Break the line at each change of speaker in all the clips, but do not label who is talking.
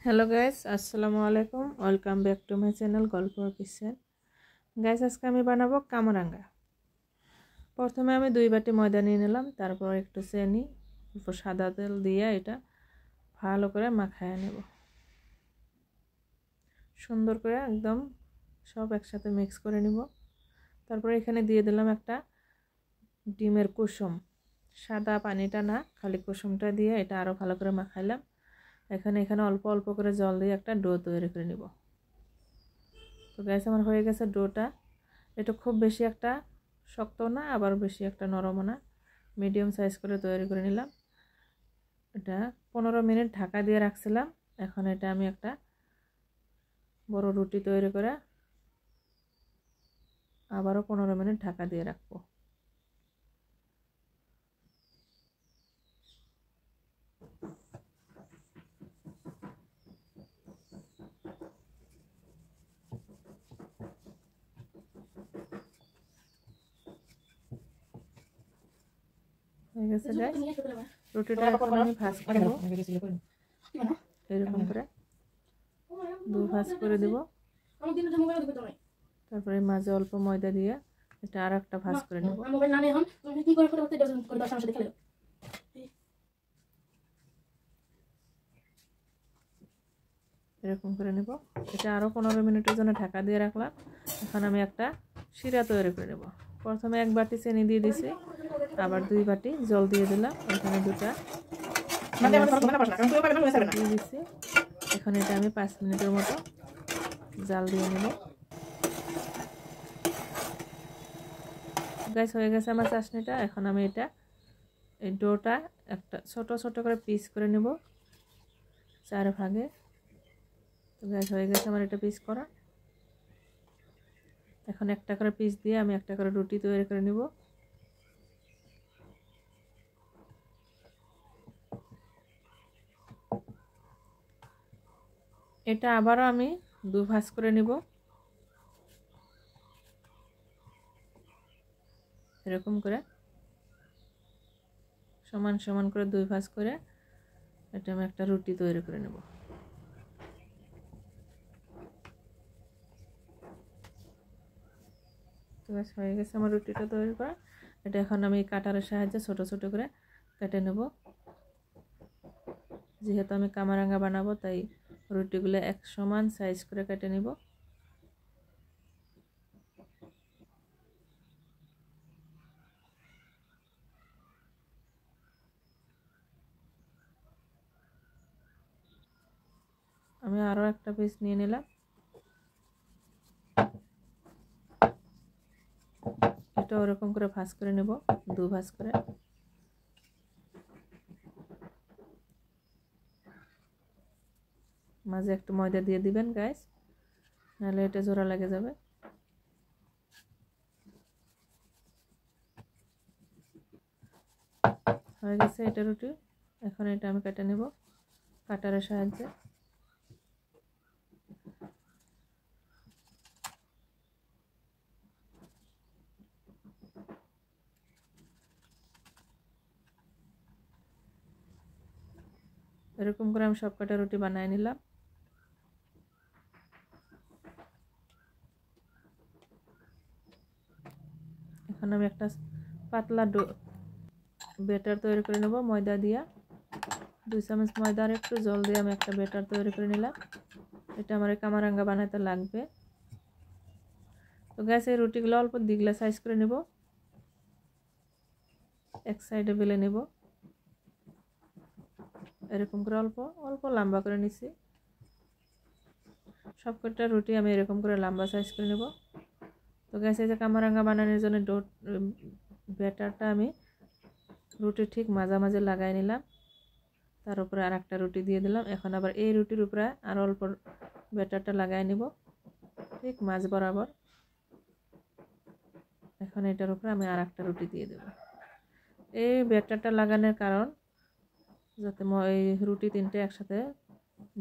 Hello guys, আসসালামু আলাইকুম। Welcome back to my channel গল্প কিচেন। গাইস, আজকে আমি বানাবো কামরাঙ্গা। প্রথমে আমি 2 বাটি ময়দা নিয়ে নিলাম, তারপর একটু চিনি, তারপর সাদা তেল দিয়ে এটা ভালো করে মাখায় নেব। সুন্দর করে একদম সব একসাথে মিক্স করে নিব। তারপর এখানে দিয়ে দিলাম একটা ডিমের কুসুম, সাদা পানিটা না, খালি কুসুমটা দিয়ে এটা আরও ভালো করে মাখাইলাম। এখানে অল্প অল্প করে জল দিয়ে একটা ডো তৈরি করে নিব। তো গাইস, আমার হয়ে গেছে ডোটা। এটা খুব বেশি একটা শক্ত না, আবার বেশি একটা নরমও না, মিডিয়াম সাইজ করে তৈরি করে নিলাম। এটা 15 মিনিট ঢাকা দিয়ে রাখছিলাম। এখন এটা আমি একটা বড় রুটি তৈরি করে আবারও 15 মিনিট ঢাকা দিয়ে রাখবো। হয়ে গেছে গাইস, রুটিটা এখন আমি ভাজ করব। এরকম করে 2 ভাজ করে দেব। তারপরে মাঝে অল্প ময়দা দিয়ে এটা আর একটা ভাজ করে নেব। এরকম করে নেব। এটা আরও 15 মিনিটের জন্য ঢাকা দিয়ে রাখলাম। এখন আমি একটা শিরা তৈরি করে নেব। প্রথমে 1 বাটি চিনি দিয়ে দিছি, আবার 2 বাটি জল দিয়ে দিলাম। এখানে দুটা দিয়ে দিছি। এখন এটা আমি 5 মিনিটের মতো জাল দিয়ে নেব। গাইস, হয়ে গেছে আমার চাশনিটা। এখন আমি এই ডোটা একটা ছোট ছোট করে পিস করে নেব 4 ভাগে। তো গাইস, হয়ে গেছে আমার এটা পিস করা। এখন একটা করে পিস দিয়ে আমি একটা করে রুটি তৈরি করে নেব। এটা আবারও আমি 2 ভাঁজ করে নেব। এরকম করে সমান সমান করে 2 ভাঁজ করে এটা আমি একটা রুটি তৈরি করে নেব। তো ব্যাস, হয়ে গেছে আমার রুটিটা তৈরি করা। এটা এখন আমি কাটারের সাহায্যে ছোট ছোট করে কেটে নেব। যেহেতু আমি কামরাঙ্গা বানাবো, তাই রুটিগুলো এক সমান সাইজ করে কেটে নেব। আমি আরও একটা পিস নিয়ে নিলাম। এটা ওরকম করে ভাঁজ করে নেব, 2 ভাঁজ করে। মাঝে একটু ময়দা দিয়ে দিবেন গাইস, নাহলে এটা জোড়া লেগে যাবে। হয়ে গেছে এটা রুটি। এখন এটা আমি কেটে নেব কাটারের সাহায্যে। এরকম করে আমি সব কটা রুটি বানিয়ে নিলাম। এখন আমি একটা পাতলা ব্যাটার তৈরি করে নেব ময়দা দিয়ে। 2 চামচ ময়দা আর একটু জল দিয়ে আমি একটা ব্যাটার তৈরি করে নিলাম। এটা আমার কামরাঙ্গা বানাতে লাগবে। তো গ্যাস, এই রুটিগুলো অল্প দিগলা সাইজ করে নেব, এক সাইডে বেলে নেব। এরকম করে অল্প অল্প লম্বা করে নিছি। সবকটা রুটি আমি এরকম করে লম্বা সাইজ করে নেব। তো গ্যাস, এই যে কামরাঙ্গা বানানোর জন্য ব্যাটারটা আমি রুটির ঠিক মাঝামাঝি লাগাই নিলাম। তার উপরে আর একটা রুটি দিয়ে দিলাম। এখন আবার এই রুটির উপরে আর অল্প ব্যাটারটা লাগাই নিব ঠিক মাঝ বরাবর। এখন এটার উপরে আমি আর একটা রুটি দিয়ে দেব। এই ব্যাটারটা লাগানোর কারণ যাতে এই রুটি 3টে একসাথে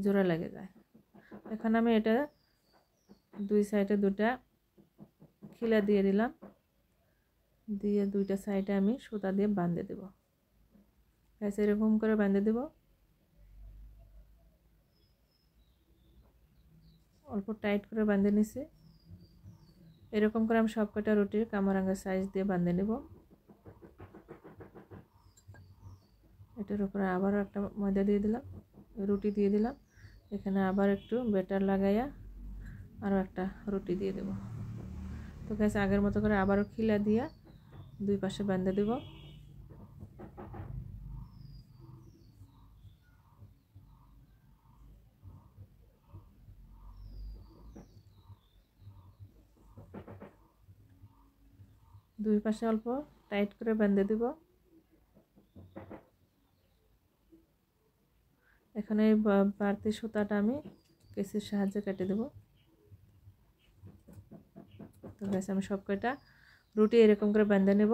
জোড়া লেগে যায়। এখন আমি এটা 2 সাইডে 2টা খিলা দিয়ে দিলাম, দিয়ে 2টা সাইডে আমি সুতা দিয়ে বাঁধে দেব। এরকম করে বাঁধে দেব। অল্প টাইট করে বাঁধে নিছি। এরকম করে আমি সবকটা রুটির কামরাঙ্গা সাইজ দিয়ে বাঁধে নেব। এটার উপরে আবারও একটা ময়দা দিয়ে দিলাম, রুটি দিয়ে দিলাম। এখানে আবার একটু ব্যাটার লাগাইয়া আরও একটা রুটি দিয়ে দেব। তো গাইস আগের মতো করে আবারও খিলা দিয়া দুই পাশে বাঁধে দেব। দুই পাশে অল্প টাইট করে বেঁধে দিব। এখানে বাড়তি সুতাটা আমি কেসির সাহায্যে কেটে দেব। তো গাইস আমি সব কয়টা রুটি এরকম করে বেঁধে নেব।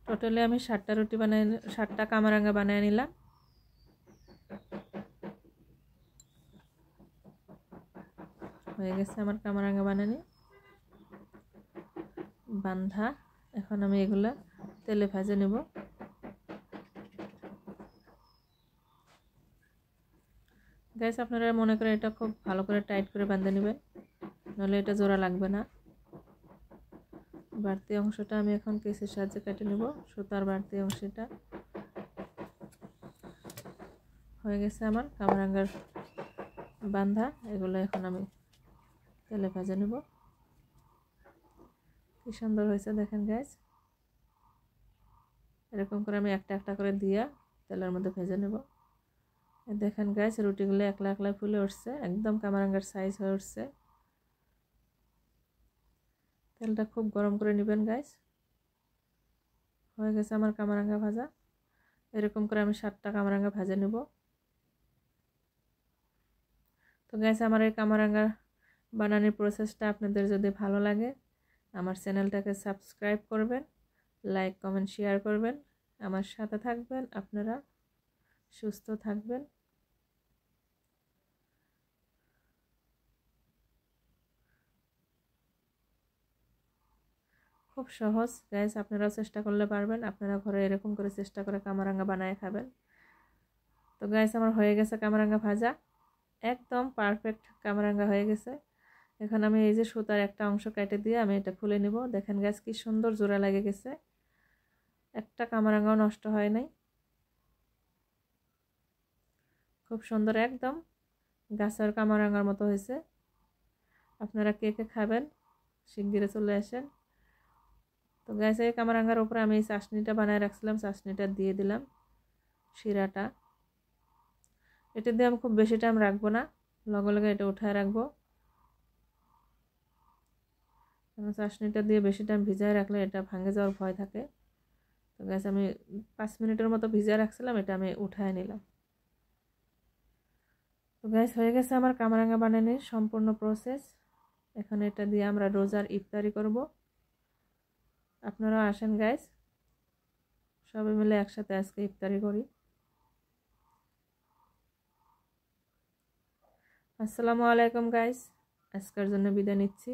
টোটালি আমি 7টা রুটি বানাই, 7টা কামরাঙ্গা বানিয়ে নিলাম। হয়ে গেছে আমার কামরাঙ্গা বানানি বান্ধা। এখন আমি এগুলা তেলে ভেজে নেব। গাইস আপনারা মনে করেন এটা খুব ভালো করে টাইট করে বাঁধে নেবেন, নাহলে এটা জোড়া লাগবে না। বাড়তি অংশটা আমি এখন কেসের সাহায্যে কেটে নেব, সুতার বাড়তি অংশটা। হয়ে গেছে আমার কামরাঙ্গার বান্ধা। এগুলো এখন আমি তেলে ভেজে নেব। কি সুন্দর হয়েছে দেখেন গাইস। এরকম করে আমি একটা একটা করে দিয়া তেলের মধ্যে ভেজে নেব। দেখেন গাইস রুটিগুলো একলা একলা ফুলে উঠছে, একদম কামরাঙ্গার সাইজ হয়ে উঠছে। তেলটা খুব গরম করে নেবেন গাইস। হয়ে গেছে আমার কামরাঙ্গা ভাজা। এরকম করে আমি 7টা কামরাঙ্গা ভেজে নেব। তো গাইস আমার এই কামরাঙ্গা বানানোর প্রসেসটা আপনাদের যদি ভালো লাগে আমার চ্যানেলটাকে সাবস্ক্রাইব করবেন, লাইক কমেন্ট শেয়ার করবেন, আমার সাথে থাকবেন। আপনারা সুস্থ থাকবেন। খুব সহজ গাইস, আপনারাও চেষ্টা করলে পারবেন। আপনারা ঘরে এরকম করে চেষ্টা করে কামরাঙ্গা বানায় খাবেন। তো গাইস আমার হয়ে গেছে কামরাঙ্গা ভাজা, একদম পারফেক্ট কামরাঙ্গা হয়ে গেছে। এখন আমি এই যে সুতার একটা অংশ কেটে দিয়ে আমি এটা খুলে নিব। দেখেন গাইস কি সুন্দর জোড়া লেগে গেছে, একটা কামরাঙ্গাও নষ্ট হয় নাই। খুব সুন্দর একদম গাছের কামরাঙ্গার মতো হয়েছে। আপনারা কে কে খাবেন শিগগিরই চলে আসেন। তো গাইস এই কামরাঙ্গার উপরে আমি এই চাশনিটা বানায় রাখছিলাম, চাশনিটা দিয়ে দিলাম, শিরাটা। এটা দিয়ে আমি খুব বেশি টাইম রাখবো না, লগে লগে এটা উঠায় রাখবো। চাশনিটা দিয়ে বেশি টাইম ভিজায় রাখলে এটা ভাঙে যাওয়ার ভয় থাকে। তো গাইস আমি 5 মিনিটের মতো ভিজায় রাখছিলাম, এটা আমি উঠায় নিলাম। তো গাইস হয়ে গেছে আমার কামরাঙ্গা বানানোর সম্পূর্ণ প্রসেস। এখন এটা দিয়ে আমরা রোজার ইফতারি করব। আপনারাও আসেন গাইস, সবাই মিলে একসাথে আজকে ইফতারি করি। আসসালামু আলাইকুম গাইস, আজকের জন্য বিদায় নিচ্ছি।